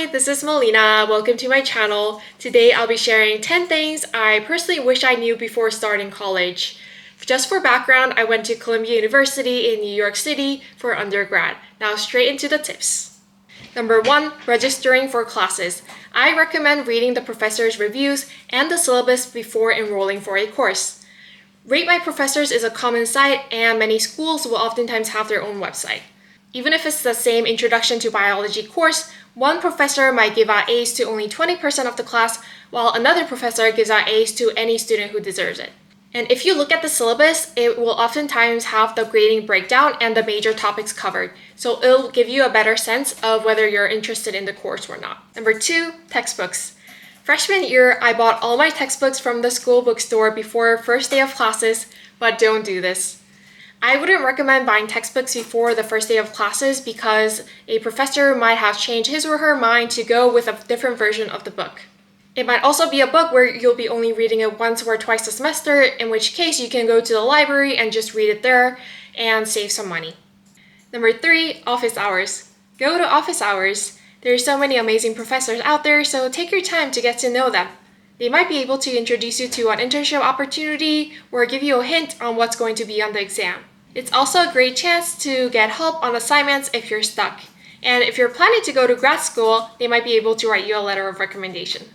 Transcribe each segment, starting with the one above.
Hi, this is Melina. Welcome to my channel. Today I'll be sharing 10 things I personally wish I knew before starting college. Just for background, I went to Columbia University in New York City for undergrad. Now straight into the tips. Number 1, registering for classes. I recommend reading the professor's reviews and the syllabus before enrolling for a course. Rate My Professors is a common site, and many schools will oftentimes have their own website. Even if it's the same Introduction to Biology course, one professor might give out A's to only 20% of the class, while another professor gives out A's to any student who deserves it. And if you look at the syllabus, it will oftentimes have the grading breakdown and the major topics covered, so it'll give you a better sense of whether you're interested in the course or not. Number 2, textbooks. Freshman year, I bought all my textbooks from the school bookstore before first day of classes, but don't do this. I wouldn't recommend buying textbooks before the first day of classes because a professor might have changed his or her mind to go with a different version of the book. It might also be a book where you'll be only reading it once or twice a semester, in which case you can go to the library and just read it there and save some money. Number 3, office hours. Go to office hours. There's so many amazing professors out there, so take your time to get to know them. They might be able to introduce you to an internship opportunity or give you a hint on what's going to be on the exam. It's also a great chance to get help on assignments if you're stuck. And if you're planning to go to grad school, they might be able to write you a letter of recommendation.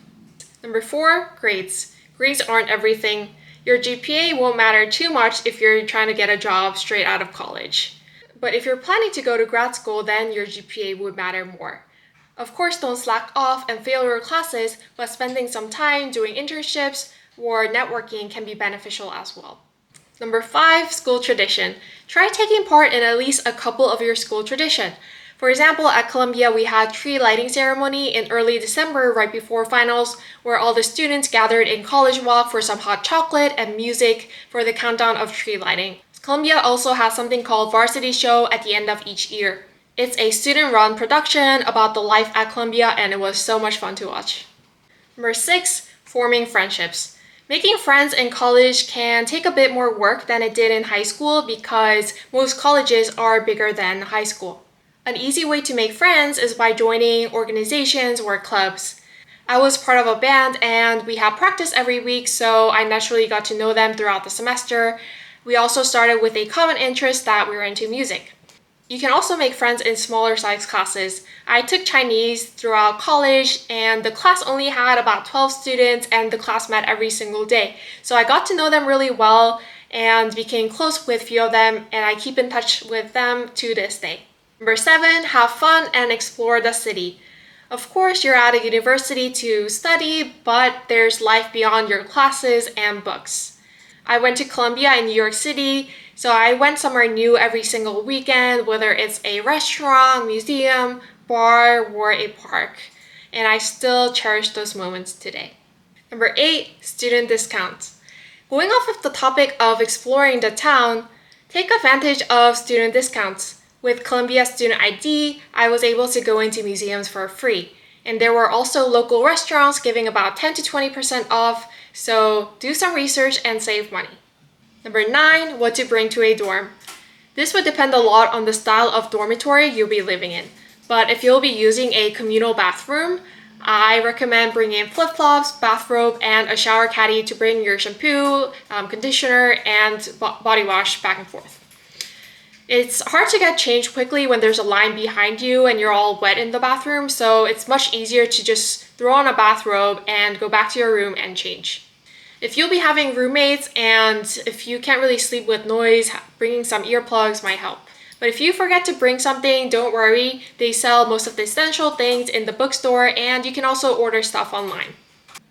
Number 4, grades. Grades aren't everything. Your GPA won't matter too much if you're trying to get a job straight out of college. But if you're planning to go to grad school, then your GPA would matter more. Of course, don't slack off and fail your classes, but spending some time doing internships or networking can be beneficial as well. Number 5, school tradition. Try taking part in at least a couple of your school tradition. For example, at Columbia, we had tree lighting ceremony in early December right before finals, where all the students gathered in College Walk for some hot chocolate and music for the countdown of tree lighting. Columbia also has something called Varsity Show at the end of each year. It's a student-run production about the life at Columbia, and it was so much fun to watch. Number 6, forming friendships. Making friends in college can take a bit more work than it did in high school because most colleges are bigger than high school. An easy way to make friends is by joining organizations or clubs. I was part of a band and we had practice every week, so I naturally got to know them throughout the semester. We also started with a common interest that we were into music. You can also make friends in smaller size classes. I took Chinese throughout college and the class only had about 12 students and the class met every single day. So I got to know them really well and became close with a few of them, and I keep in touch with them to this day. Number 7, have fun and explore the city. Of course, you're at a university to study, but there's life beyond your classes and books. I went to Columbia in New York City, so I went somewhere new every single weekend, whether it's a restaurant, museum, bar, or a park. And I still cherish those moments today. Number 8, student discounts. Going off of the topic of exploring the town, take advantage of student discounts. With Columbia Student ID, I was able to go into museums for free. And there were also local restaurants giving about 10 to 20% off, so do some research and save money. Number 9, what to bring to a dorm. This would depend a lot on the style of dormitory you'll be living in. But if you'll be using a communal bathroom, I recommend bringing flip-flops, bathrobe, and a shower caddy to bring your shampoo, conditioner, and body wash back and forth. It's hard to get changed quickly when there's a line behind you and you're all wet in the bathroom, so it's much easier to just throw on a bathrobe and go back to your room and change. If you'll be having roommates and if you can't really sleep with noise, bringing some earplugs might help. But if you forget to bring something, don't worry. They sell most of the essential things in the bookstore, and you can also order stuff online.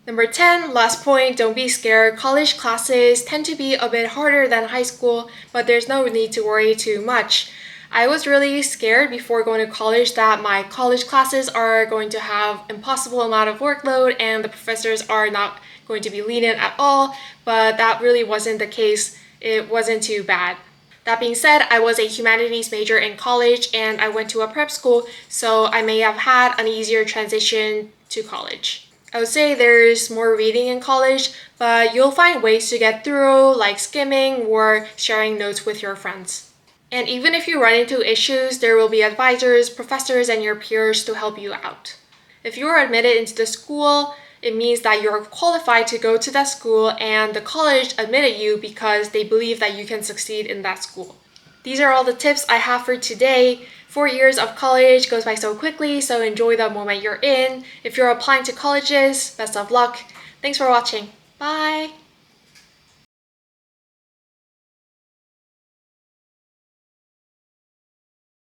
Number 10, last point, don't be scared. College classes tend to be a bit harder than high school, but there's no need to worry too much. I was really scared before going to college that my college classes are going to have impossible amount of workload and the professors are not going to be lenient at all, but that really wasn't the case. It wasn't too bad. That being said, I was a humanities major in college and I went to a prep school, so I may have had an easier transition to college. I would say there's more reading in college, but you'll find ways to get through, like skimming or sharing notes with your friends. And even if you run into issues, there will be advisors, professors, and your peers to help you out. If you are admitted into the school, it means that you're qualified to go to that school and the college admitted you because they believe that you can succeed in that school. These are all the tips I have for today. 4 years of college goes by so quickly, so enjoy the moment you're in. If you're applying to colleges, best of luck. Thanks for watching. Bye!